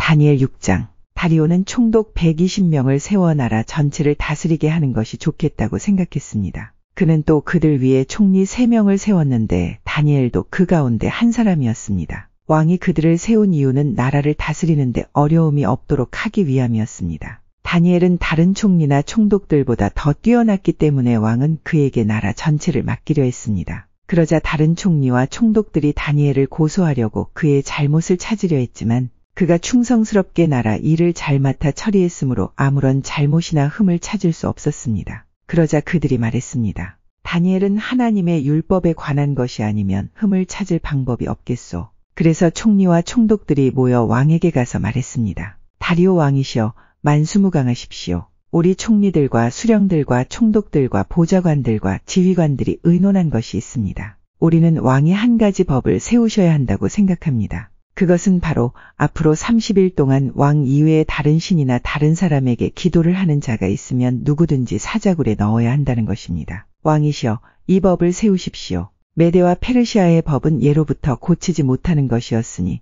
다니엘 6장. 다리오는 총독 120명을 세워 나라 전체를 다스리게 하는 것이 좋겠다고 생각했습니다. 그는 또 그들 위에 총리 3명을 세웠는데 다니엘도 그 가운데 한 사람이었습니다. 왕이 그들을 세운 이유는 나라를 다스리는데 어려움이 없도록 하기 위함이었습니다. 다니엘은 다른 총리나 총독들보다 더 뛰어났기 때문에 왕은 그에게 나라 전체를 맡기려 했습니다. 그러자 다른 총리와 총독들이 다니엘을 고소하려고 그의 잘못을 찾으려 했지만 그가 충성스럽게 나라 일을 잘 맡아 처리했으므로 아무런 잘못이나 흠을 찾을 수 없었습니다. 그러자 그들이 말했습니다. 다니엘은 하나님의 율법에 관한 것이 아니면 흠을 찾을 방법이 없겠소. 그래서 총리와 총독들이 모여 왕에게 가서 말했습니다. 다리오 왕이시여, 만수무강하십시오. 우리 총리들과 수령들과 총독들과 보좌관들과 지휘관들이 의논한 것이 있습니다. 우리는 왕이 한 가지 법을 세우셔야 한다고 생각합니다. 그것은 바로 앞으로 30일 동안 왕 이외에 다른 신이나 다른 사람에게 기도를 하는 자가 있으면 누구든지 사자굴에 넣어야 한다는 것입니다. 왕이시여, 이 법을 세우십시오. 메대와 페르시아의 법은 예로부터 고치지 못하는 것이었으니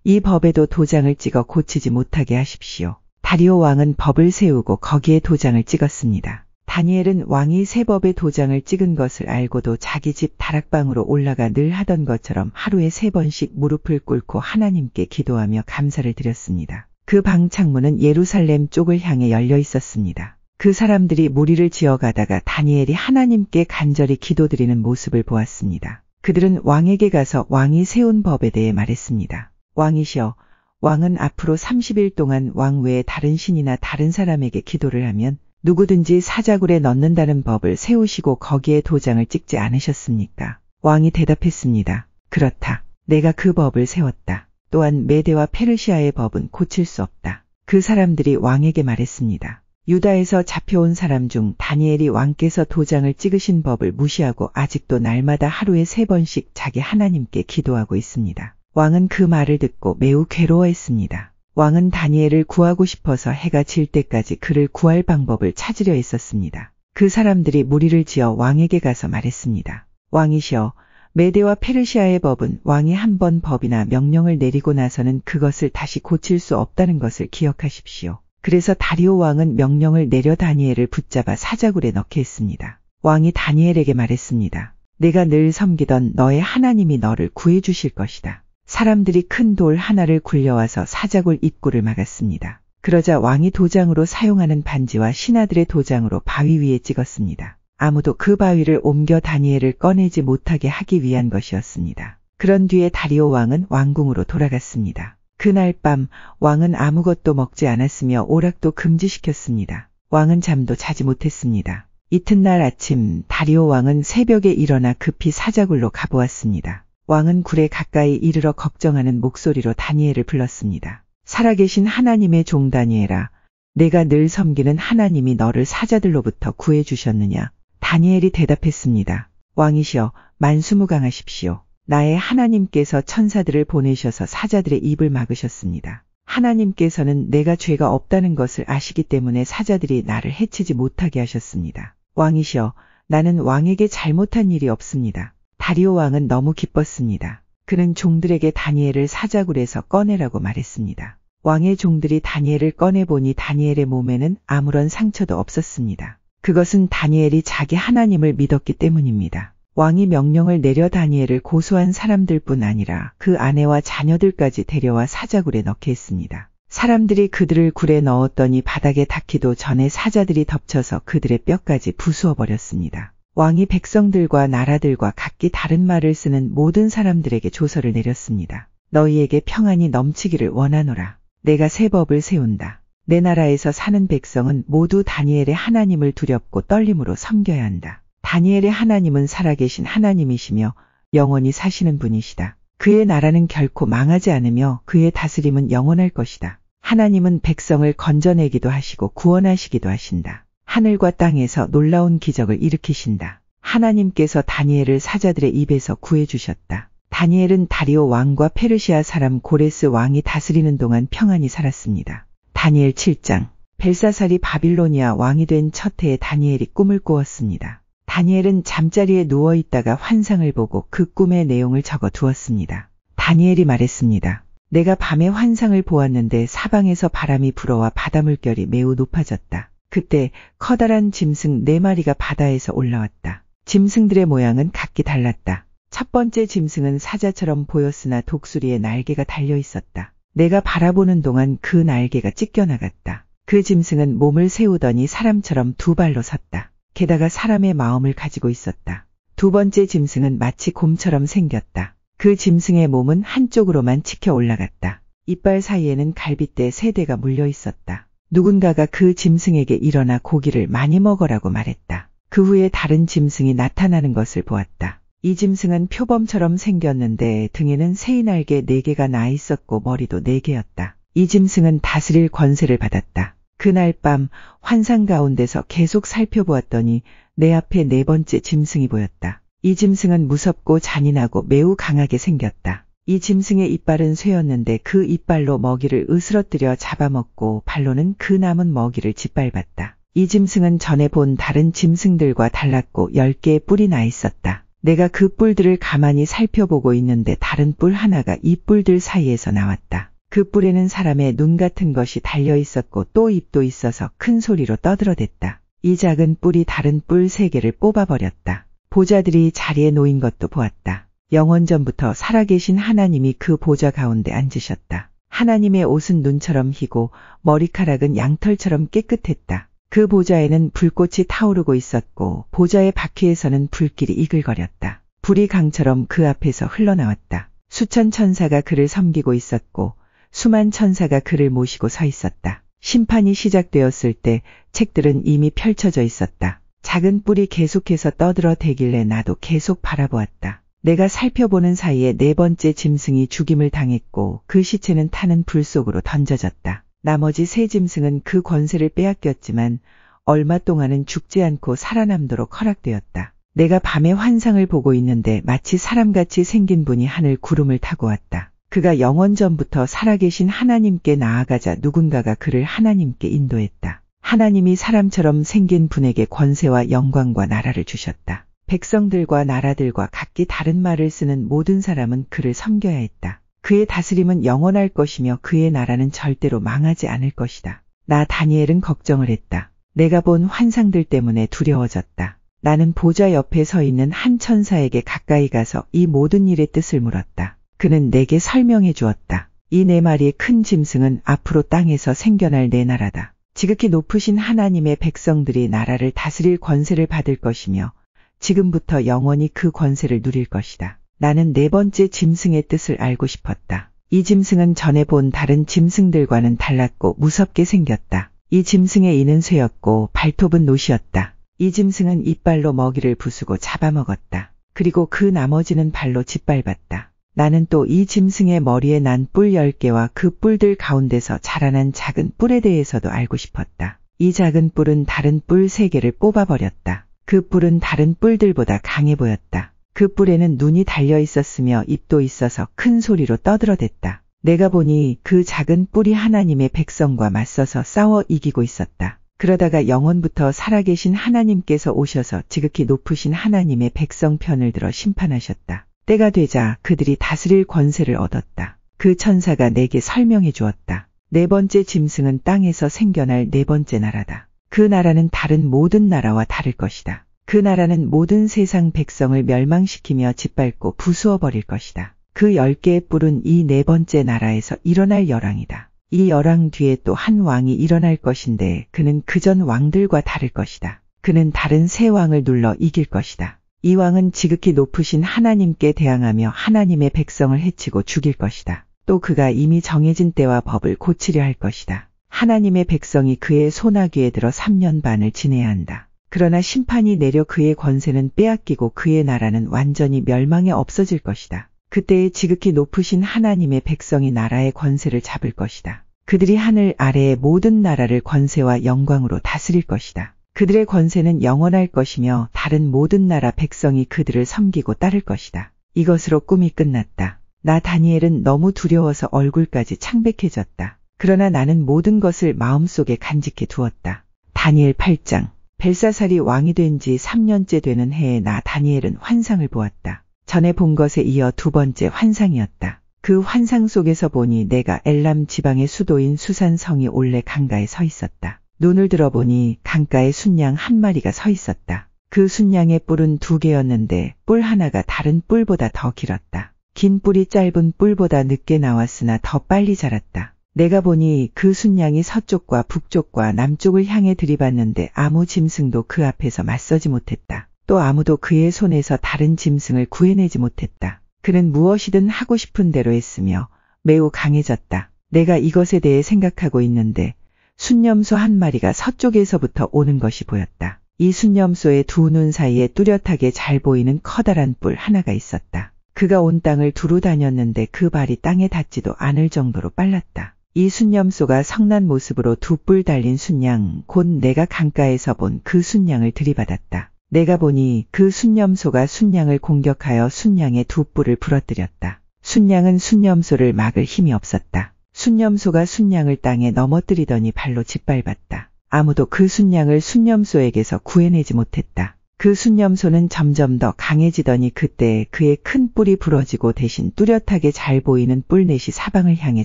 이 법에도 도장을 찍어 고치지 못하게 하십시오. 다리오 왕은 법을 세우고 거기에 도장을 찍었습니다. 다니엘은 왕이 새 법에 도장을 찍은 것을 알고도 자기 집 다락방으로 올라가 늘 하던 것처럼 하루에 3번씩 무릎을 꿇고 하나님께 기도하며 감사를 드렸습니다. 그 방 창문은 예루살렘 쪽을 향해 열려 있었습니다. 그 사람들이 무리를 지어가다가 다니엘이 하나님께 간절히 기도드리는 모습을 보았습니다. 그들은 왕에게 가서 왕이 세운 법에 대해 말했습니다. 왕이시여, 왕은 앞으로 30일 동안 왕 외에 다른 신이나 다른 사람에게 기도를 하면 누구든지 사자굴에 넣는다는 법을 세우시고 거기에 도장을 찍지 않으셨습니까? 왕이 대답했습니다. 그렇다. 내가 그 법을 세웠다. 또한 메대와 페르시아의 법은 고칠 수 없다. 그 사람들이 왕에게 말했습니다. 유다에서 잡혀온 사람 중 다니엘이 왕께서 도장을 찍으신 법을 무시하고 아직도 날마다 하루에 3번씩 자기 하나님께 기도하고 있습니다. 왕은 그 말을 듣고 매우 괴로워했습니다. 왕은 다니엘을 구하고 싶어서 해가 질 때까지 그를 구할 방법을 찾으려 했었습니다. 그 사람들이 무리를 지어 왕에게 가서 말했습니다. 왕이시여, 메대와 페르시아의 법은 왕이 한 번 법이나 명령을 내리고 나서는 그것을 다시 고칠 수 없다는 것을 기억하십시오. 그래서 다리오 왕은 명령을 내려 다니엘을 붙잡아 사자굴에 넣게 했습니다. 왕이 다니엘에게 말했습니다. 내가 늘 섬기던 너의 하나님이 너를 구해주실 것이다. 사람들이 큰 돌 하나를 굴려와서 사자굴 입구를 막았습니다. 그러자 왕이 도장으로 사용하는 반지와 신하들의 도장으로 바위 위에 찍었습니다. 아무도 그 바위를 옮겨 다니엘을 꺼내지 못하게 하기 위한 것이었습니다. 그런 뒤에 다리오 왕은 왕궁으로 돌아갔습니다. 그날 밤 왕은 아무것도 먹지 않았으며 오락도 금지시켰습니다. 왕은 잠도 자지 못했습니다. 이튿날 아침 다리오 왕은 새벽에 일어나 급히 사자굴로 가보았습니다. 왕은 굴에 가까이 이르러 걱정하는 목소리로 다니엘을 불렀습니다. 살아계신 하나님의 종 다니엘아, 내가 늘 섬기는 하나님이 너를 사자들로부터 구해주셨느냐? 다니엘이 대답했습니다. 왕이시여, 만수무강하십시오. 나의 하나님께서 천사들을 보내셔서 사자들의 입을 막으셨습니다. 하나님께서는 내가 죄가 없다는 것을 아시기 때문에 사자들이 나를 해치지 못하게 하셨습니다. 왕이시여, 나는 왕에게 잘못한 일이 없습니다. 다리오 왕은 너무 기뻤습니다. 그는 종들에게 다니엘을 사자굴에서 꺼내라고 말했습니다. 왕의 종들이 다니엘을 꺼내보니 다니엘의 몸에는 아무런 상처도 없었습니다. 그것은 다니엘이 자기 하나님을 믿었기 때문입니다. 왕이 명령을 내려 다니엘을 고소한 사람들뿐 아니라 그 아내와 자녀들까지 데려와 사자굴에 넣게 했습니다. 사람들이 그들을 굴에 넣었더니 바닥에 닿기도 전에 사자들이 덮쳐서 그들의 뼈까지 부수어 버렸습니다. 왕이 백성들과 나라들과 각기 다른 말을 쓰는 모든 사람들에게 조서를 내렸습니다. 너희에게 평안이 넘치기를 원하노라. 내가 새 법을 세운다. 내 나라에서 사는 백성은 모두 다니엘의 하나님을 두렵고 떨림으로 섬겨야 한다. 다니엘의 하나님은 살아계신 하나님이시며 영원히 사시는 분이시다. 그의 나라는 결코 망하지 않으며 그의 다스림은 영원할 것이다. 하나님은 백성을 건져내기도 하시고 구원하시기도 하신다. 하늘과 땅에서 놀라운 기적을 일으키신다. 하나님께서 다니엘을 사자들의 입에서 구해주셨다. 다니엘은 다리오 왕과 페르시아 사람 고레스 왕이 다스리는 동안 평안히 살았습니다. 다니엘 7장. 벨사살이 바빌로니아 왕이 된 첫 해에 다니엘이 꿈을 꾸었습니다. 다니엘은 잠자리에 누워있다가 환상을 보고 그 꿈의 내용을 적어 두었습니다. 다니엘이 말했습니다. 내가 밤에 환상을 보았는데 사방에서 바람이 불어와 바다 물결이 매우 높아졌다. 그때 커다란 짐승 4마리가 바다에서 올라왔다. 짐승들의 모양은 각기 달랐다. 첫 번째 짐승은 사자처럼 보였으나 독수리에 날개가 달려 있었다. 내가 바라보는 동안 그 날개가 찢겨나갔다. 그 짐승은 몸을 세우더니 사람처럼 2발로 섰다. 게다가 사람의 마음을 가지고 있었다. 두 번째 짐승은 마치 곰처럼 생겼다. 그 짐승의 몸은 한쪽으로만 치켜 올라갔다. 이빨 사이에는 갈빗대 3대가 물려 있었다. 누군가가 그 짐승에게 일어나 고기를 많이 먹으라고 말했다. 그 후에 다른 짐승이 나타나는 것을 보았다. 이 짐승은 표범처럼 생겼는데 등에는 새의 날개 4개가 나 있었고 머리도 4개였다. 이 짐승은 다스릴 권세를 받았다. 그날 밤 환상 가운데서 계속 살펴보았더니 내 앞에 4번째 짐승이 보였다. 이 짐승은 무섭고 잔인하고 매우 강하게 생겼다. 이 짐승의 이빨은 쇠였는데 그 이빨로 먹이를 으스러뜨려 잡아먹고 발로는 그 남은 먹이를 짓밟았다. 이 짐승은 전에 본 다른 짐승들과 달랐고 10개의 뿔이 나 있었다. 내가 그 뿔들을 가만히 살펴보고 있는데 다른 뿔 하나가 이 뿔들 사이에서 나왔다. 그 뿔에는 사람의 눈 같은 것이 달려 있었고 또 입도 있어서 큰 소리로 떠들어댔다. 이 작은 뿔이 다른 뿔 3개를 뽑아버렸다. 보좌들이 자리에 놓인 것도 보았다. 영원전부터 살아계신 하나님이 그 보좌 가운데 앉으셨다. 하나님의 옷은 눈처럼 희고 머리카락은 양털처럼 깨끗했다. 그 보좌에는 불꽃이 타오르고 있었고 보좌의 바퀴에서는 불길이 이글거렸다. 불이 강처럼 그 앞에서 흘러나왔다. 수천 천사가 그를 섬기고 있었고 수만 천사가 그를 모시고 서 있었다. 심판이 시작되었을 때 책들은 이미 펼쳐져 있었다. 작은 뿔이 계속해서 떠들어대길래 나도 계속 바라보았다. 내가 살펴보는 사이에 4번째 짐승이 죽임을 당했고 그 시체는 타는 불 속으로 던져졌다. 나머지 3짐승은 그 권세를 빼앗겼지만 얼마 동안은 죽지 않고 살아남도록 허락되었다. 내가 밤에 환상을 보고 있는데 마치 사람같이 생긴 분이 하늘 구름을 타고 왔다. 그가 영원전부터 살아계신 하나님께 나아가자 누군가가 그를 하나님께 인도했다. 하나님이 사람처럼 생긴 분에게 권세와 영광과 나라를 주셨다. 백성들과 나라들과 각기 다른 말을 쓰는 모든 사람은 그를 섬겨야 했다. 그의 다스림은 영원할 것이며 그의 나라는 절대로 망하지 않을 것이다. 나 다니엘은 걱정을 했다. 내가 본 환상들 때문에 두려워졌다. 나는 보좌 옆에 서 있는 한 천사에게 가까이 가서 이 모든 일의 뜻을 물었다. 그는 내게 설명해 주었다. 이 4마리의 큰 짐승은 앞으로 땅에서 생겨날 내 나라다. 지극히 높으신 하나님의 백성들이 나라를 다스릴 권세를 받을 것이며 지금부터 영원히 그 권세를 누릴 것이다. 나는 4번째 짐승의 뜻을 알고 싶었다. 이 짐승은 전에 본 다른 짐승들과는 달랐고 무섭게 생겼다. 이 짐승의 이는 쇠였고 발톱은 노시였다. 이 짐승은 이빨로 먹이를 부수고 잡아먹었다. 그리고 그 나머지는 발로 짓밟았다. 나는 또 이 짐승의 머리에 난 뿔 10개와 그 뿔들 가운데서 자라난 작은 뿔에 대해서도 알고 싶었다. 이 작은 뿔은 다른 뿔 3개를 뽑아버렸다. 그 뿔은 다른 뿔들보다 강해 보였다. 그 뿔에는 눈이 달려 있었으며 입도 있어서 큰 소리로 떠들어댔다. 내가 보니 그 작은 뿔이 하나님의 백성과 맞서서 싸워 이기고 있었다. 그러다가 영원부터 살아계신 하나님께서 오셔서 지극히 높으신 하나님의 백성 편을 들어 심판하셨다. 때가 되자 그들이 다스릴 권세를 얻었다. 그 천사가 내게 설명해 주었다. 4번째 짐승은 땅에서 생겨날 4번째 나라다. 그 나라는 다른 모든 나라와 다를 것이다. 그 나라는 모든 세상 백성을 멸망시키며 짓밟고 부수어 버릴 것이다. 그 10개의 뿔은 이 4번째 나라에서 일어날 열왕이다. 이 열왕 뒤에 또 한 왕이 일어날 것인데 그는 그전 왕들과 다를 것이다. 그는 다른 세 왕을 눌러 이길 것이다. 이 왕은 지극히 높으신 하나님께 대항하며 하나님의 백성을 해치고 죽일 것이다. 또 그가 이미 정해진 때와 법을 고치려 할 것이다. 하나님의 백성이 그의 소나귀에 들어 3년 반을 지내야 한다. 그러나 심판이 내려 그의 권세는 빼앗기고 그의 나라는 완전히 멸망에 없어질 것이다. 그때에 지극히 높으신 하나님의 백성이 나라의 권세를 잡을 것이다. 그들이 하늘 아래의 모든 나라를 권세와 영광으로 다스릴 것이다. 그들의 권세는 영원할 것이며 다른 모든 나라 백성이 그들을 섬기고 따를 것이다. 이것으로 꿈이 끝났다. 나 다니엘은 너무 두려워서 얼굴까지 창백해졌다. 그러나 나는 모든 것을 마음속에 간직해 두었다. 다니엘 8장. 벨사살이 왕이 된 지 3년째 되는 해에 나 다니엘은 환상을 보았다. 전에 본 것에 이어 2번째 환상이었다. 그 환상 속에서 보니 내가 엘람 지방의 수도인 수산성이 올레 강가에 서 있었다. 눈을 들어보니 강가에 순양 한 마리가 서 있었다. 그 순양의 뿔은 2개였는데 뿔 하나가 다른 뿔보다 더 길었다. 긴 뿔이 짧은 뿔보다 늦게 나왔으나 더 빨리 자랐다. 내가 보니 그 순양이 서쪽과 북쪽과 남쪽을 향해 들이받는데 아무 짐승도 그 앞에서 맞서지 못했다. 또 아무도 그의 손에서 다른 짐승을 구해내지 못했다. 그는 무엇이든 하고 싶은 대로 했으며 매우 강해졌다. 내가 이것에 대해 생각하고 있는데 순념소 한 마리가 서쪽에서부터 오는 것이 보였다. 이 순념소의 2 눈 사이에 뚜렷하게 잘 보이는 커다란 뿔 하나가 있었다. 그가 온 땅을 두루 다녔는데 그 발이 땅에 닿지도 않을 정도로 빨랐다. 이 순념소가 성난 모습으로 2 뿔 달린 순양, 곧 내가 강가에서 본 그 순양을 들이받았다. 내가 보니 그 순념소가 순양을 공격하여 순양의 2 뿔을 부러뜨렸다. 순양은 순념소를 막을 힘이 없었다. 순념소가 순양을 땅에 넘어뜨리더니 발로 짓밟았다. 아무도 그 순양을 순념소에게서 구해내지 못했다. 그 순념소는 점점 더 강해지더니 그때 그의 큰 뿔이 부러지고 대신 뚜렷하게 잘 보이는 뿔넷이 사방을 향해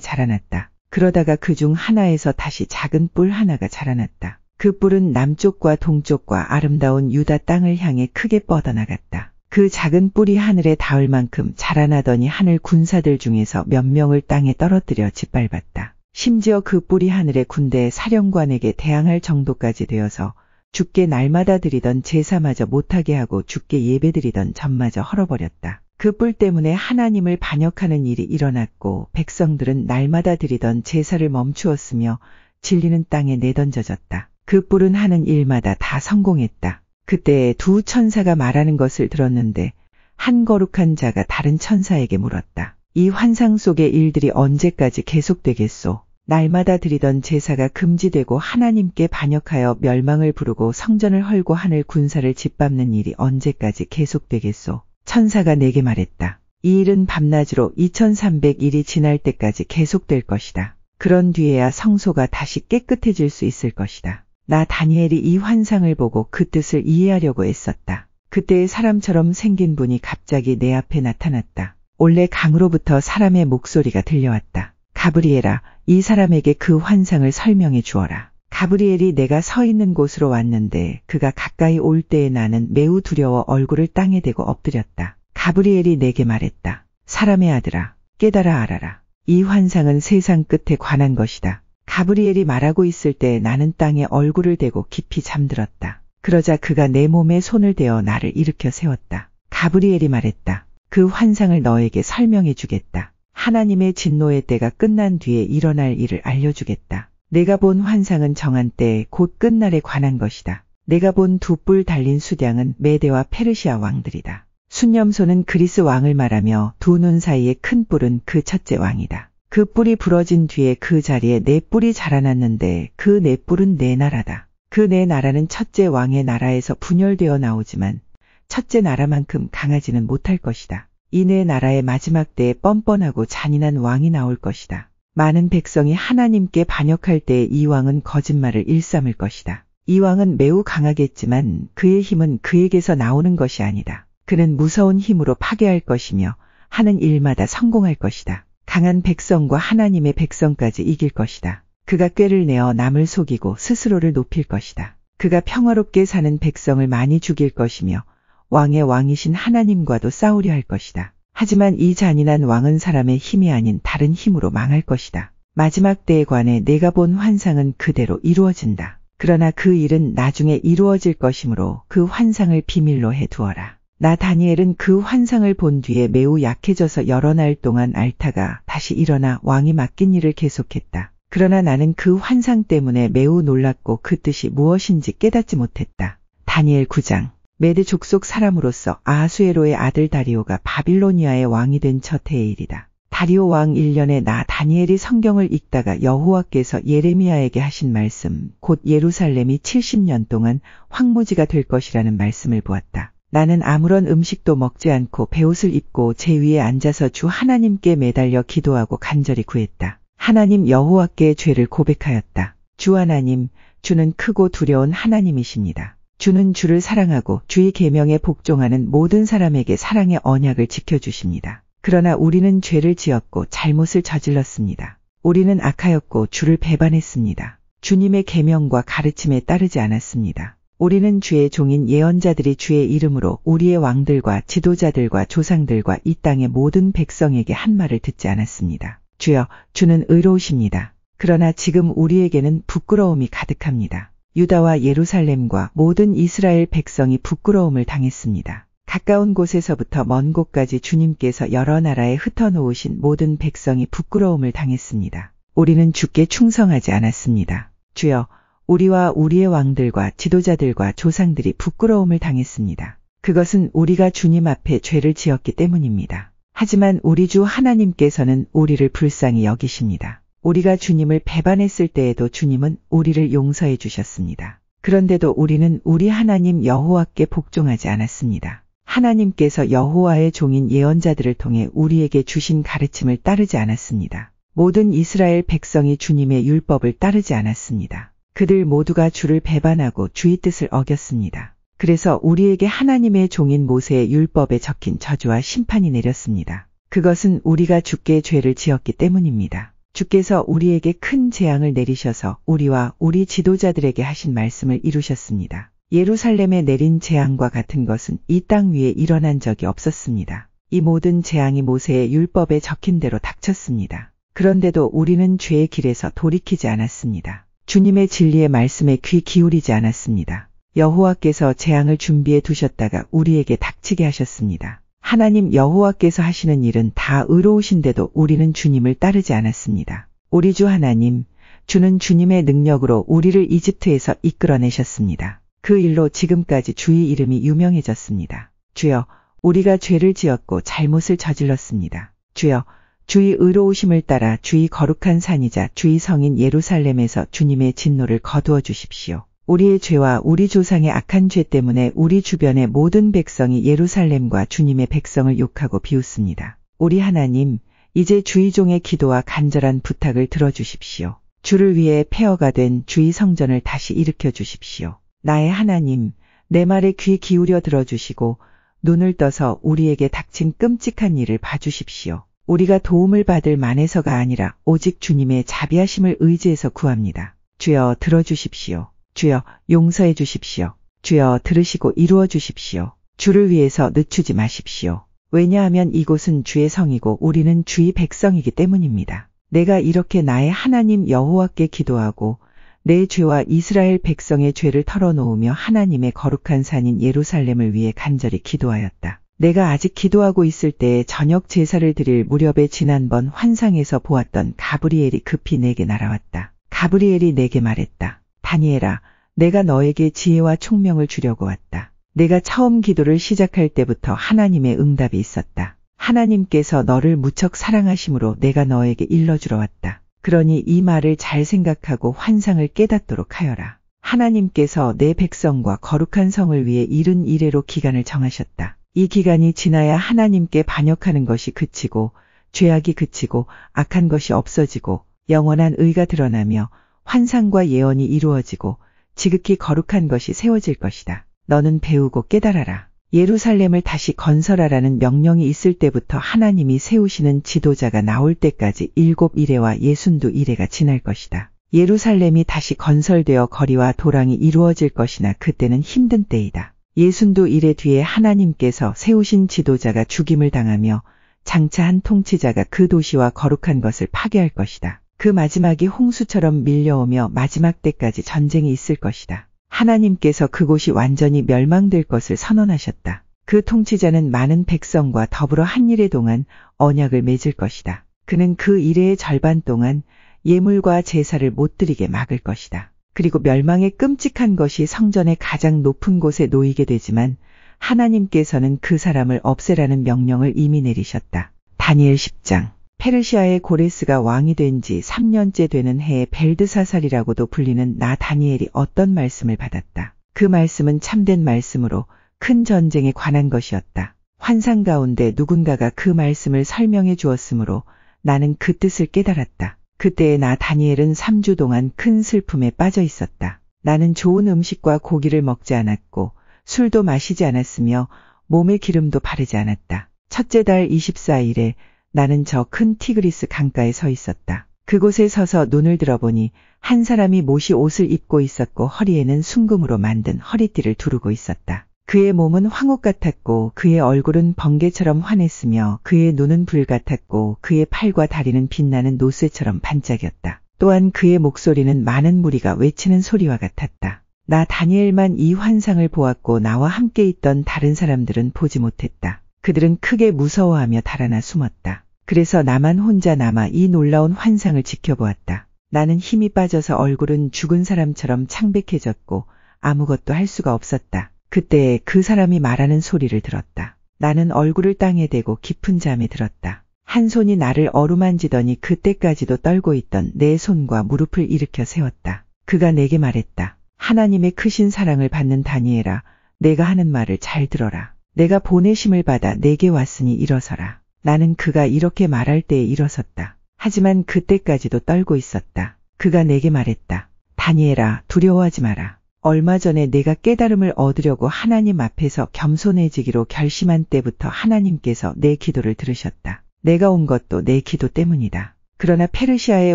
자라났다. 그러다가 그 중 하나에서 다시 작은 뿔 하나가 자라났다. 그 뿔은 남쪽과 동쪽과 아름다운 유다 땅을 향해 크게 뻗어나갔다. 그 작은 뿔이 하늘에 닿을 만큼 자라나더니 하늘 군사들 중에서 몇 명을 땅에 떨어뜨려 짓밟았다. 심지어 그 뿔이 하늘의 군대 사령관에게 대항할 정도까지 되어서 주께 날마다 드리던 제사마저 못하게 하고 주께 예배드리던 전마저 헐어버렸다. 그 뿔 때문에 하나님을 반역하는 일이 일어났고 백성들은 날마다 드리던 제사를 멈추었으며 진리는 땅에 내던져졌다. 그 뿔은 하는 일마다 다 성공했다. 그때 2 천사가 말하는 것을 들었는데 한 거룩한 자가 다른 천사에게 물었다. 이 환상 속의 일들이 언제까지 계속되겠소? 날마다 드리던 제사가 금지되고 하나님께 반역하여 멸망을 부르고 성전을 헐고 하늘 군사를 짓밟는 일이 언제까지 계속되겠소? 천사가 내게 말했다. 이 일은 밤낮으로 2300일이 지날 때까지 계속될 것이다. 그런 뒤에야 성소가 다시 깨끗해질 수 있을 것이다. 나 다니엘이 이 환상을 보고 그 뜻을 이해하려고 애썼다. 그때의 사람처럼 생긴 분이 갑자기 내 앞에 나타났다. 올레 강으로부터 사람의 목소리가 들려왔다. 가브리엘아, 이 사람에게 그 환상을 설명해 주어라. 가브리엘이 내가 서 있는 곳으로 왔는데 그가 가까이 올 때에 나는 매우 두려워 얼굴을 땅에 대고 엎드렸다. 가브리엘이 내게 말했다. 사람의 아들아, 깨달아 알아라. 이 환상은 세상 끝에 관한 것이다. 가브리엘이 말하고 있을 때 나는 땅에 얼굴을 대고 깊이 잠들었다. 그러자 그가 내 몸에 손을 대어 나를 일으켜 세웠다. 가브리엘이 말했다. 그 환상을 너에게 설명해 주겠다. 하나님의 진노의 때가 끝난 뒤에 일어날 일을 알려주겠다. 내가 본 환상은 정한 때 곧 끝날에 관한 것이다. 내가 본 2 뿔 달린 수량은 메대와 페르시아 왕들이다. 순념소는 그리스 왕을 말하며 2 눈 사이의 큰 뿔은 그 첫째 왕이다. 그 뿔이 부러진 뒤에 그 자리에 4 뿔이 자라났는데 그 4 뿔은 4 나라다. 그 4 나라는 첫째 왕의 나라에서 분열되어 나오지만 첫째 나라만큼 강하지는 못할 것이다. 이 4 나라의 마지막 때에 뻔뻔하고 잔인한 왕이 나올 것이다. 많은 백성이 하나님께 반역할 때 이 왕은 거짓말을 일삼을 것이다. 이 왕은 매우 강하겠지만 그의 힘은 그에게서 나오는 것이 아니다. 그는 무서운 힘으로 파괴할 것이며 하는 일마다 성공할 것이다. 강한 백성과 하나님의 백성까지 이길 것이다. 그가 꾀를 내어 남을 속이고 스스로를 높일 것이다. 그가 평화롭게 사는 백성을 많이 죽일 것이며 왕의 왕이신 하나님과도 싸우려 할 것이다. 하지만 이 잔인한 왕은 사람의 힘이 아닌 다른 힘으로 망할 것이다. 마지막 때에 관해 내가 본 환상은 그대로 이루어진다. 그러나 그 일은 나중에 이루어질 것이므로 그 환상을 비밀로 해두어라. 나 다니엘은 그 환상을 본 뒤에 매우 약해져서 여러 날 동안 앓다가 다시 일어나 왕이 맡긴 일을 계속했다. 그러나 나는 그 환상 때문에 매우 놀랐고 그 뜻이 무엇인지 깨닫지 못했다. 다니엘 9장. 메드 족속 사람으로서 아하수에로의 아들 다리오가 바빌로니아의 왕이 된 첫 해의 일이다. 다리오 왕 1년에 나 다니엘이 성경을 읽다가 여호와께서 예레미야에게 하신 말씀, 곧 예루살렘이 70년 동안 황무지가 될 것이라는 말씀을 보았다. 나는 아무런 음식도 먹지 않고 베옷을 입고 제 위에 앉아서 주 하나님께 매달려 기도하고 간절히 구했다. 하나님 여호와께 죄를 고백하였다. 주 하나님, 주는 크고 두려운 하나님이십니다. 주는 주를 사랑하고 주의 계명에 복종하는 모든 사람에게 사랑의 언약을 지켜주십니다. 그러나 우리는 죄를 지었고 잘못을 저질렀습니다. 우리는 악하였고 주를 배반했습니다. 주님의 계명과 가르침에 따르지 않았습니다. 우리는 주의 종인 예언자들이 주의 이름으로 우리의 왕들과 지도자들과 조상들과 이 땅의 모든 백성에게 한 말을 듣지 않았습니다. 주여, 주는 의로우십니다. 그러나 지금 우리에게는 부끄러움이 가득합니다. 유다와 예루살렘과 모든 이스라엘 백성이 부끄러움을 당했습니다. 가까운 곳에서부터 먼 곳까지 주님께서 여러 나라에 흩어놓으신 모든 백성이 부끄러움을 당했습니다. 우리는 주께 충성하지 않았습니다. 주여, 우리와 우리의 왕들과 지도자들과 조상들이 부끄러움을 당했습니다. 그것은 우리가 주님 앞에 죄를 지었기 때문입니다. 하지만 우리 주 하나님께서는 우리를 불쌍히 여기십니다. 우리가 주님을 배반했을 때에도 주님은 우리를 용서해 주셨습니다. 그런데도 우리는 우리 하나님 여호와께 복종하지 않았습니다. 하나님께서 여호와의 종인 예언자들을 통해 우리에게 주신 가르침을 따르지 않았습니다. 모든 이스라엘 백성이 주님의 율법을 따르지 않았습니다. 그들 모두가 주를 배반하고 주의 뜻을 어겼습니다. 그래서 우리에게 하나님의 종인 모세의 율법에 적힌 저주와 심판이 내렸습니다. 그것은 우리가 주께 죄를 지었기 때문입니다. 주께서 우리에게 큰 재앙을 내리셔서 우리와 우리 지도자들에게 하신 말씀을 이루셨습니다. 예루살렘에 내린 재앙과 같은 것은 이 땅 위에 일어난 적이 없었습니다. 이 모든 재앙이 모세의 율법에 적힌 대로 닥쳤습니다. 그런데도 우리는 죄의 길에서 돌이키지 않았습니다. 주님의 진리의 말씀에 귀 기울이지 않았습니다. 여호와께서 재앙을 준비해 두셨다가 우리에게 닥치게 하셨습니다. 하나님 여호와께서 하시는 일은 다 의로우신데도 우리는 주님을 따르지 않았습니다. 우리 주 하나님, 주는 주님의 능력으로 우리를 이집트에서 이끌어내셨습니다. 그 일로 지금까지 주의 이름이 유명해졌습니다. 주여, 우리가 죄를 지었고 잘못을 저질렀습니다. 주여, 주의 의로우심을 따라 주의 거룩한 산이자 주의 성인 예루살렘에서 주님의 진노를 거두어 주십시오. 우리의 죄와 우리 조상의 악한 죄 때문에 우리 주변의 모든 백성이 예루살렘과 주님의 백성을 욕하고 비웃습니다. 우리 하나님, 이제 주의 종의 기도와 간절한 부탁을 들어주십시오. 주를 위해 폐허가 된 주의 성전을 다시 일으켜 주십시오. 나의 하나님, 내 말에 귀 기울여 들어주시고 눈을 떠서 우리에게 닥친 끔찍한 일을 봐주십시오. 우리가 도움을 받을 만에서가 아니라 오직 주님의 자비하심을 의지해서 구합니다. 주여 들어주십시오. 주여 용서해 주십시오. 주여 들으시고 이루어 주십시오. 주를 위해서 늦추지 마십시오. 왜냐하면 이곳은 주의 성이고 우리는 주의 백성이기 때문입니다. 내가 이렇게 나의 하나님 여호와께 기도하고 내 죄와 이스라엘 백성의 죄를 털어놓으며 하나님의 거룩한 산인 예루살렘을 위해 간절히 기도하였다. 내가 아직 기도하고 있을 때에 저녁 제사를 드릴 무렵에 지난번 환상에서 보았던 가브리엘이 급히 내게 날아왔다. 가브리엘이 내게 말했다. 다니엘아, 내가 너에게 지혜와 총명을 주려고 왔다. 내가 처음 기도를 시작할 때부터 하나님의 응답이 있었다. 하나님께서 너를 무척 사랑하심으로 내가 너에게 일러주러 왔다. 그러니 이 말을 잘 생각하고 환상을 깨닫도록 하여라. 하나님께서 내 백성과 거룩한 성을 위해 70일에로 기간을 정하셨다. 이 기간이 지나야 하나님께 반역하는 것이 그치고 죄악이 그치고 악한 것이 없어지고 영원한 의가 드러나며 환상과 예언이 이루어지고 지극히 거룩한 것이 세워질 것이다. 너는 배우고 깨달아라. 예루살렘을 다시 건설하라는 명령이 있을 때부터 하나님이 세우시는 지도자가 나올 때까지 7일에와 62일에가 지날 것이다. 예루살렘이 다시 건설되어 거리와 도랑이 이루어질 것이나 그때는 힘든 때이다. 62일의 뒤에 하나님께서 세우신 지도자가 죽임을 당하며 장차 한 통치자가 그 도시와 거룩한 것을 파괴할 것이다. 그 마지막이 홍수처럼 밀려오며 마지막 때까지 전쟁이 있을 것이다. 하나님께서 그곳이 완전히 멸망될 것을 선언하셨다. 그 통치자는 많은 백성과 더불어 한 일의 동안 언약을 맺을 것이다. 그는 그 일의 절반 동안 예물과 제사를 못 드리게 막을 것이다. 그리고 멸망의 끔찍한 것이 성전의 가장 높은 곳에 놓이게 되지만 하나님께서는 그 사람을 없애라는 명령을 이미 내리셨다. 다니엘 10장. 페르시아의 고레스가 왕이 된 지 3년째 되는 해에 벨드사살이라고도 불리는 나 다니엘이 어떤 말씀을 받았다. 그 말씀은 참된 말씀으로 큰 전쟁에 관한 것이었다. 환상 가운데 누군가가 그 말씀을 설명해 주었으므로 나는 그 뜻을 깨달았다. 그때의 나 다니엘은 3주 동안 큰 슬픔에 빠져 있었다. 나는 좋은 음식과 고기를 먹지 않았고 술도 마시지 않았으며 몸에 기름도 바르지 않았다. 첫째 달 24일에 나는 저 큰 티그리스 강가에 서 있었다. 그곳에 서서 눈을 들어보니 한 사람이 못이 옷을 입고 있었고 허리에는 순금으로 만든 허리띠를 두르고 있었다. 그의 몸은 황옥 같았고 그의 얼굴은 번개처럼 환했으며 그의 눈은 불 같았고 그의 팔과 다리는 빛나는 노쇠처럼 반짝였다. 또한 그의 목소리는 많은 무리가 외치는 소리와 같았다. 나 다니엘만 이 환상을 보았고 나와 함께 있던 다른 사람들은 보지 못했다. 그들은 크게 무서워하며 달아나 숨었다. 그래서 나만 혼자 남아 이 놀라운 환상을 지켜보았다. 나는 힘이 빠져서 얼굴은 죽은 사람처럼 창백해졌고 아무것도 할 수가 없었다. 그때 그 사람이 말하는 소리를 들었다. 나는 얼굴을 땅에 대고 깊은 잠에 들었다. 한 손이 나를 어루만지더니 그때까지도 떨고 있던 내 손과 무릎을 일으켜 세웠다. 그가 내게 말했다. 하나님의 크신 사랑을 받는 다니엘아, 내가 하는 말을 잘 들어라. 내가 보내심을 받아 내게 왔으니 일어서라. 나는 그가 이렇게 말할 때에 일어섰다. 하지만 그때까지도 떨고 있었다. 그가 내게 말했다. 다니엘아, 두려워하지 마라. 얼마 전에 내가 깨달음을 얻으려고 하나님 앞에서 겸손해지기로 결심한 때부터 하나님께서 내 기도를 들으셨다. 내가 온 것도 내 기도 때문이다. 그러나 페르시아의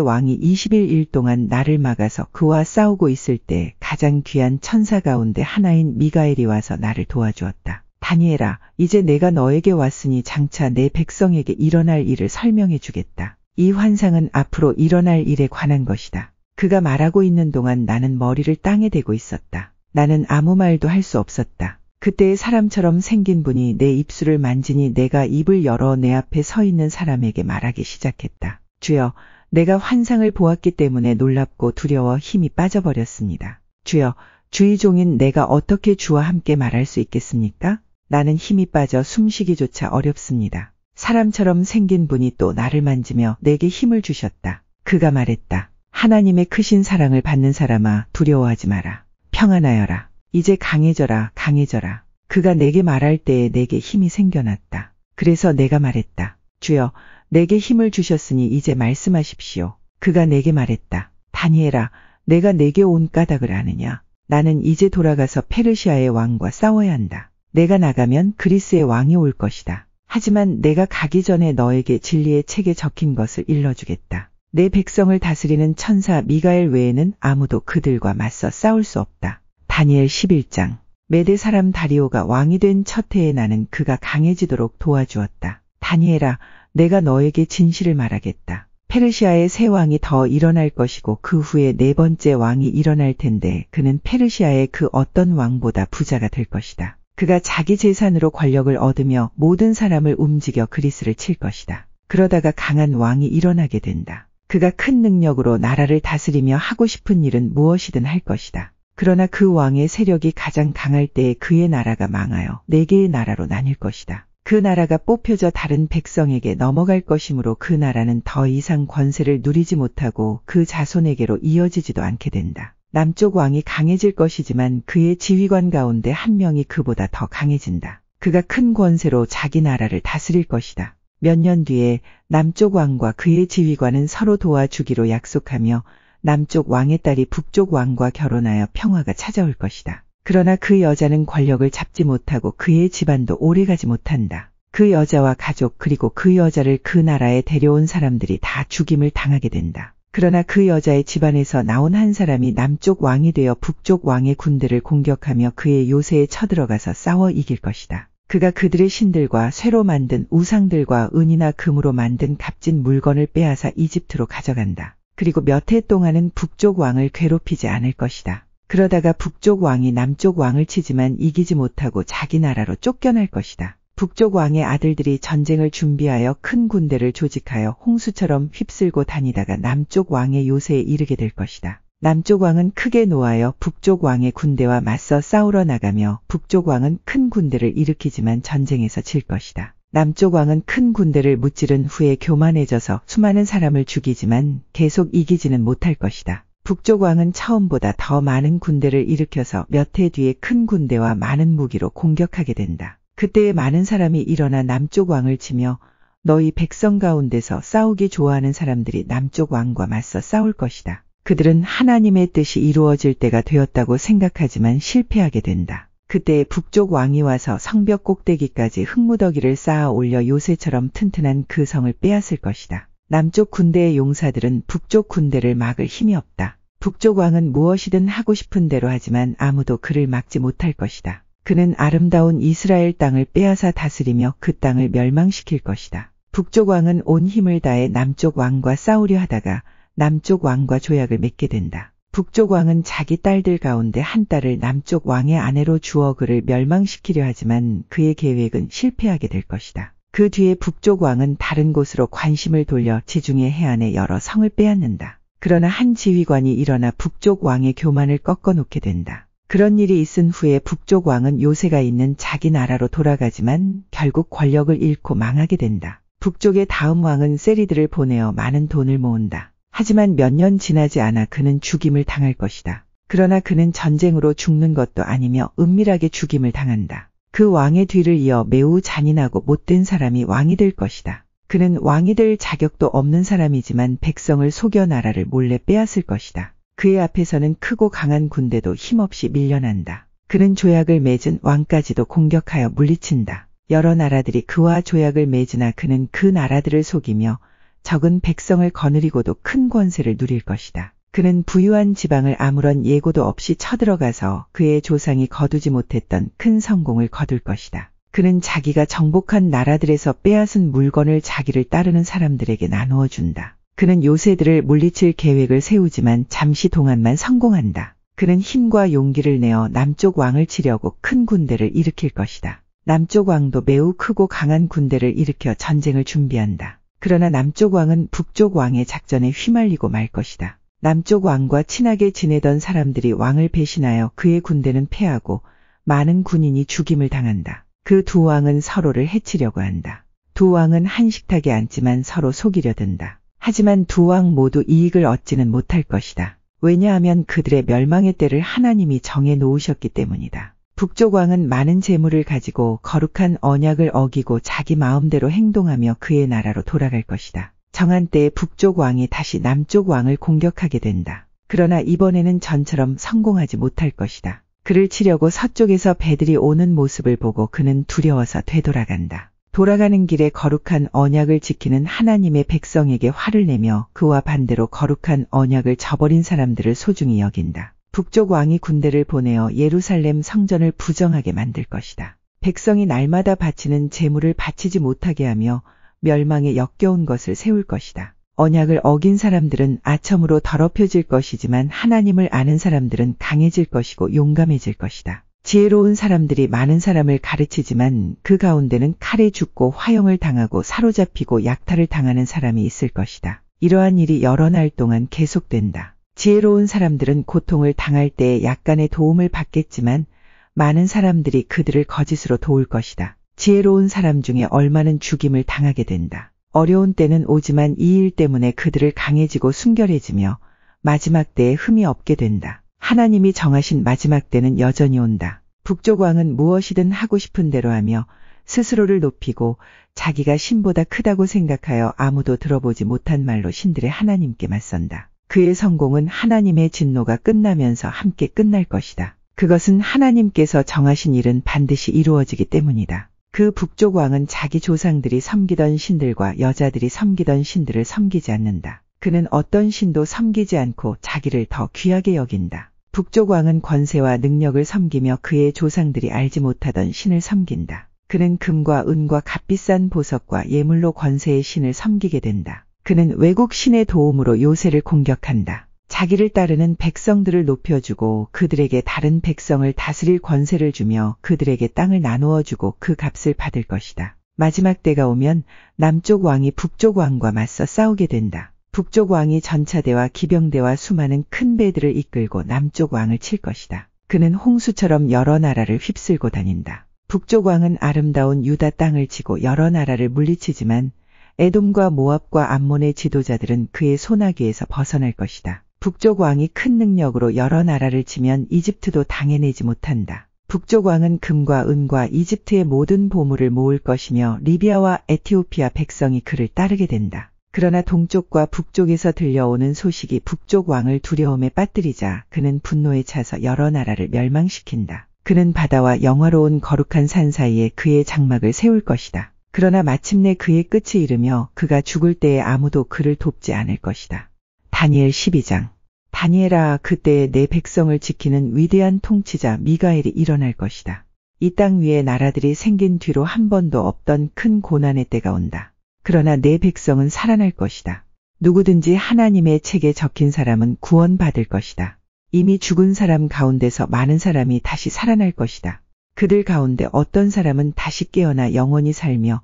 왕이 20일 동안 나를 막아서 그와 싸우고 있을 때 가장 귀한 천사 가운데 하나인 미가엘이 와서 나를 도와주었다. 다니엘아, 이제 내가 너에게 왔으니 장차 내 백성에게 일어날 일을 설명해 주겠다. 이 환상은 앞으로 일어날 일에 관한 것이다. 그가 말하고 있는 동안 나는 머리를 땅에 대고 있었다. 나는 아무 말도 할 수 없었다. 그때 사람처럼 생긴 분이 내 입술을 만지니 내가 입을 열어 내 앞에 서 있는 사람에게 말하기 시작했다. 주여, 내가 환상을 보았기 때문에 놀랍고 두려워 힘이 빠져버렸습니다. 주여, 주의 종인 내가 어떻게 주와 함께 말할 수 있겠습니까? 나는 힘이 빠져 숨쉬기조차 어렵습니다. 사람처럼 생긴 분이 또 나를 만지며 내게 힘을 주셨다. 그가 말했다. 하나님의 크신 사랑을 받는 사람아, 두려워하지 마라. 평안하여라. 이제 강해져라, 강해져라. 그가 내게 말할 때에 내게 힘이 생겨났다. 그래서 내가 말했다. 주여, 내게 힘을 주셨으니 이제 말씀하십시오. 그가 내게 말했다. 다니엘아, 내가 내게 온 까닭을 아느냐? 나는 이제 돌아가서 페르시아의 왕과 싸워야 한다. 내가 나가면 그리스의 왕이 올 것이다. 하지만 내가 가기 전에 너에게 진리의 책에 적힌 것을 일러주겠다. 내 백성을 다스리는 천사 미가엘 외에는 아무도 그들과 맞서 싸울 수 없다. 다니엘 11장. 메대 사람 다리오가 왕이 된 첫 해에 나는 그가 강해지도록 도와주었다. 다니엘아, 내가 너에게 진실을 말하겠다. 페르시아의 새 왕이 더 일어날 것이고 그 후에 네 번째 왕이 일어날 텐데 그는 페르시아의 그 어떤 왕보다 부자가 될 것이다. 그가 자기 재산으로 권력을 얻으며 모든 사람을 움직여 그리스를 칠 것이다. 그러다가 강한 왕이 일어나게 된다. 그가 큰 능력으로 나라를 다스리며 하고 싶은 일은 무엇이든 할 것이다. 그러나 그 왕의 세력이 가장 강할 때에 그의 나라가 망하여 네 개의 나라로 나뉠 것이다. 그 나라가 뽑혀져 다른 백성에게 넘어갈 것이므로 그 나라는 더 이상 권세를 누리지 못하고 그 자손에게로 이어지지도 않게 된다. 남쪽 왕이 강해질 것이지만 그의 지휘관 가운데 한 명이 그보다 더 강해진다. 그가 큰 권세로 자기 나라를 다스릴 것이다. 몇 년 뒤에 남쪽 왕과 그의 지휘관은 서로 도와주기로 약속하며 남쪽 왕의 딸이 북쪽 왕과 결혼하여 평화가 찾아올 것이다. 그러나 그 여자는 권력을 잡지 못하고 그의 집안도 오래가지 못한다. 그 여자와 가족 그리고 그 여자를 그 나라에 데려온 사람들이 다 죽임을 당하게 된다. 그러나 그 여자의 집안에서 나온 한 사람이 남쪽 왕이 되어 북쪽 왕의 군대를 공격하며 그의 요새에 쳐들어가서 싸워 이길 것이다. 그가 그들의 신들과 쇠로 만든 우상들과 은이나 금으로 만든 값진 물건을 빼앗아 이집트로 가져간다. 그리고 몇 해 동안은 북쪽 왕을 괴롭히지 않을 것이다. 그러다가 북쪽 왕이 남쪽 왕을 치지만 이기지 못하고 자기 나라로 쫓겨날 것이다. 북쪽 왕의 아들들이 전쟁을 준비하여 큰 군대를 조직하여 홍수처럼 휩쓸고 다니다가 남쪽 왕의 요새에 이르게 될 것이다. 남쪽 왕은 크게 노하여 북쪽 왕의 군대와 맞서 싸우러 나가며 북쪽 왕은 큰 군대를 일으키지만 전쟁에서 질 것이다. 남쪽 왕은 큰 군대를 무찌른 후에 교만해져서 수많은 사람을 죽이지만 계속 이기지는 못할 것이다. 북쪽 왕은 처음보다 더 많은 군대를 일으켜서 몇 해 뒤에 큰 군대와 많은 무기로 공격하게 된다. 그때에 많은 사람이 일어나 남쪽 왕을 치며 너희 백성 가운데서 싸우기 좋아하는 사람들이 남쪽 왕과 맞서 싸울 것이다. 그들은 하나님의 뜻이 이루어질 때가 되었다고 생각하지만 실패하게 된다. 그때 북쪽 왕이 와서 성벽 꼭대기까지 흙무더기를 쌓아 올려 요새처럼 튼튼한 그 성을 빼앗을 것이다. 남쪽 군대의 용사들은 북쪽 군대를 막을 힘이 없다. 북쪽 왕은 무엇이든 하고 싶은 대로 하지만 아무도 그를 막지 못할 것이다. 그는 아름다운 이스라엘 땅을 빼앗아 다스리며 그 땅을 멸망시킬 것이다. 북쪽 왕은 온 힘을 다해 남쪽 왕과 싸우려 하다가 남쪽 왕과 조약을 맺게 된다. 북쪽 왕은 자기 딸들 가운데 한 딸을 남쪽 왕의 아내로 주어 그를 멸망시키려 하지만 그의 계획은 실패하게 될 것이다. 그 뒤에 북쪽 왕은 다른 곳으로 관심을 돌려 지중해 해안의 여러 성을 빼앗는다. 그러나 한 지휘관이 일어나 북쪽 왕의 교만을 꺾어놓게 된다. 그런 일이 있은 후에 북쪽 왕은 요새가 있는 자기 나라로 돌아가지만 결국 권력을 잃고 망하게 된다. 북쪽의 다음 왕은 세리들을 보내어 많은 돈을 모은다. 하지만 몇 년 지나지 않아 그는 죽임을 당할 것이다. 그러나 그는 전쟁으로 죽는 것도 아니며 은밀하게 죽임을 당한다. 그 왕의 뒤를 이어 매우 잔인하고 못된 사람이 왕이 될 것이다. 그는 왕이 될 자격도 없는 사람이지만 백성을 속여 나라를 몰래 빼앗을 것이다. 그의 앞에서는 크고 강한 군대도 힘없이 밀려난다. 그는 조약을 맺은 왕까지도 공격하여 물리친다. 여러 나라들이 그와 조약을 맺으나 그는 그 나라들을 속이며 적은 백성을 거느리고도 큰 권세를 누릴 것이다. 그는 부유한 지방을 아무런 예고도 없이 쳐들어가서 그의 조상이 거두지 못했던 큰 성공을 거둘 것이다. 그는 자기가 정복한 나라들에서 빼앗은 물건을 자기를 따르는 사람들에게 나누어 준다. 그는 요새들을 물리칠 계획을 세우지만 잠시 동안만 성공한다. 그는 힘과 용기를 내어 남쪽 왕을 치려고 큰 군대를 일으킬 것이다. 남쪽 왕도 매우 크고 강한 군대를 일으켜 전쟁을 준비한다. 그러나 남쪽 왕은 북쪽 왕의 작전에 휘말리고 말 것이다. 남쪽 왕과 친하게 지내던 사람들이 왕을 배신하여 그의 군대는 패하고 많은 군인이 죽임을 당한다. 그 두 왕은 서로를 해치려고 한다. 두 왕은 한 식탁에 앉지만 서로 속이려 든다. 하지만 두 왕 모두 이익을 얻지는 못할 것이다. 왜냐하면 그들의 멸망의 때를 하나님이 정해 놓으셨기 때문이다. 북쪽 왕은 많은 재물을 가지고 거룩한 언약을 어기고 자기 마음대로 행동하며 그의 나라로 돌아갈 것이다. 정한 때에 북쪽 왕이 다시 남쪽 왕을 공격하게 된다. 그러나 이번에는 전처럼 성공하지 못할 것이다. 그를 치려고 서쪽에서 배들이 오는 모습을 보고 그는 두려워서 되돌아간다. 돌아가는 길에 거룩한 언약을 지키는 하나님의 백성에게 화를 내며 그와 반대로 거룩한 언약을 저버린 사람들을 소중히 여긴다. 북쪽 왕이 군대를 보내어 예루살렘 성전을 부정하게 만들 것이다. 백성이 날마다 바치는 제물을 바치지 못하게 하며 멸망에 역겨운 것을 세울 것이다. 언약을 어긴 사람들은 아첨으로 더럽혀질 것이지만 하나님을 아는 사람들은 강해질 것이고 용감해질 것이다. 지혜로운 사람들이 많은 사람을 가르치지만 그 가운데는 칼에 죽고 화형을 당하고 사로잡히고 약탈을 당하는 사람이 있을 것이다. 이러한 일이 여러 날 동안 계속된다. 지혜로운 사람들은 고통을 당할 때에 약간의 도움을 받겠지만 많은 사람들이 그들을 거짓으로 도울 것이다. 지혜로운 사람 중에 얼마는 죽임을 당하게 된다. 어려운 때는 오지만 이 일 때문에 그들을 강해지고 순결해지며 마지막 때에 흠이 없게 된다. 하나님이 정하신 마지막 때는 여전히 온다. 북쪽 왕은 무엇이든 하고 싶은 대로 하며 스스로를 높이고 자기가 신보다 크다고 생각하여 아무도 들어보지 못한 말로 신들의 하나님께 맞선다. 그의 성공은 하나님의 진노가 끝나면서 함께 끝날 것이다. 그것은 하나님께서 정하신 일은 반드시 이루어지기 때문이다. 그 북쪽 왕은 자기 조상들이 섬기던 신들과 여자들이 섬기던 신들을 섬기지 않는다. 그는 어떤 신도 섬기지 않고 자기를 더 귀하게 여긴다. 북쪽 왕은 권세와 능력을 섬기며 그의 조상들이 알지 못하던 신을 섬긴다. 그는 금과 은과 값비싼 보석과 예물로 권세의 신을 섬기게 된다. 그는 외국 신의 도움으로 요새를 공격한다. 자기를 따르는 백성들을 높여주고 그들에게 다른 백성을 다스릴 권세를 주며 그들에게 땅을 나누어 주고 그 값을 받을 것이다. 마지막 때가 오면 남쪽 왕이 북쪽 왕과 맞서 싸우게 된다. 북쪽 왕이 전차대와 기병대와 수많은 큰 배들을 이끌고 남쪽 왕을 칠 것이다. 그는 홍수처럼 여러 나라를 휩쓸고 다닌다. 북쪽 왕은 아름다운 유다 땅을 치고 여러 나라를 물리치지만 에돔과 모압과 암몬의 지도자들은 그의 소나기에서 벗어날 것이다. 북쪽 왕이 큰 능력으로 여러 나라를 치면 이집트도 당해내지 못한다. 북쪽 왕은 금과 은과 이집트의 모든 보물을 모을 것이며 리비아와 에티오피아 백성이 그를 따르게 된다. 그러나 동쪽과 북쪽에서 들려오는 소식이 북쪽 왕을 두려움에 빠뜨리자 그는 분노에 차서 여러 나라를 멸망시킨다. 그는 바다와 영화로운 거룩한 산 사이에 그의 장막을 세울 것이다. 그러나 마침내 그의 끝이 이르며 그가 죽을 때에 아무도 그를 돕지 않을 것이다. 다니엘 12장. 다니엘아, 그때에 내 백성을 지키는 위대한 통치자 미가엘이 일어날 것이다. 이 땅 위에 나라들이 생긴 뒤로 한 번도 없던 큰 고난의 때가 온다. 그러나 내 백성은 살아날 것이다. 누구든지 하나님의 책에 적힌 사람은 구원받을 것이다. 이미 죽은 사람 가운데서 많은 사람이 다시 살아날 것이다. 그들 가운데 어떤 사람은 다시 깨어나 영원히 살며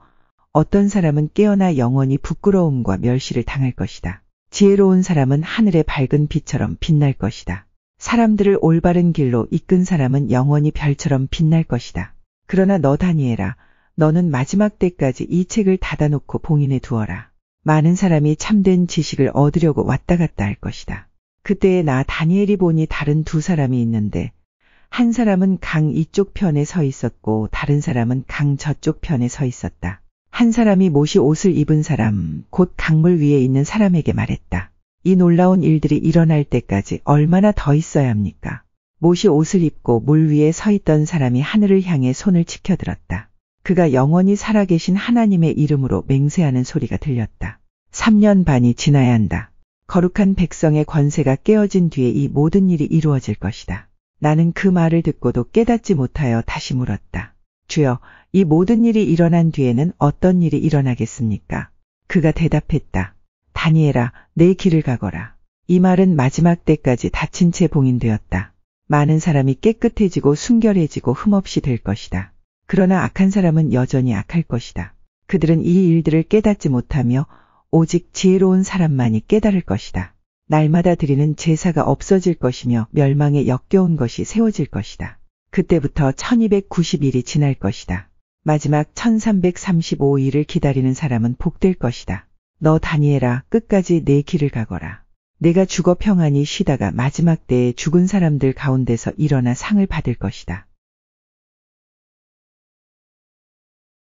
어떤 사람은 깨어나 영원히 부끄러움과 멸시를 당할 것이다. 지혜로운 사람은 하늘의 밝은 빛처럼 빛날 것이다. 사람들을 올바른 길로 이끈 사람은 영원히 별처럼 빛날 것이다. 그러나 너 다니엘아, 너는 마지막 때까지 이 책을 닫아놓고 봉인해 두어라. 많은 사람이 참된 지식을 얻으려고 왔다 갔다 할 것이다. 그때에 나 다니엘이 보니 다른 두 사람이 있는데 한 사람은 강 이쪽 편에 서 있었고 다른 사람은 강 저쪽 편에 서 있었다. 한 사람이 못이 옷을 입은 사람, 곧 강물 위에 있는 사람에게 말했다. 이 놀라운 일들이 일어날 때까지 얼마나 더 있어야 합니까? 못이 옷을 입고 물 위에 서 있던 사람이 하늘을 향해 손을 치켜들었다. 그가 영원히 살아계신 하나님의 이름으로 맹세하는 소리가 들렸다. 3년 반이 지나야 한다. 거룩한 백성의 권세가 깨어진 뒤에 이 모든 일이 이루어질 것이다. 나는 그 말을 듣고도 깨닫지 못하여 다시 물었다. 주여, 이 모든 일이 일어난 뒤에는 어떤 일이 일어나겠습니까? 그가 대답했다. 다니엘아, 내 길을 가거라. 이 말은 마지막 때까지 닫힌 채 봉인되었다. 많은 사람이 깨끗해지고 순결해지고 흠없이 될 것이다. 그러나 악한 사람은 여전히 악할 것이다. 그들은 이 일들을 깨닫지 못하며 오직 지혜로운 사람만이 깨달을 것이다. 날마다 드리는 제사가 없어질 것이며 멸망에 역겨운 것이 세워질 것이다. 그때부터 1290일이 지날 것이다. 마지막 1335일을 기다리는 사람은 복될 것이다. 너 다니엘아, 끝까지 내 길을 가거라. 내가 죽어 평안히 쉬다가 마지막 때에 죽은 사람들 가운데서 일어나 상을 받을 것이다.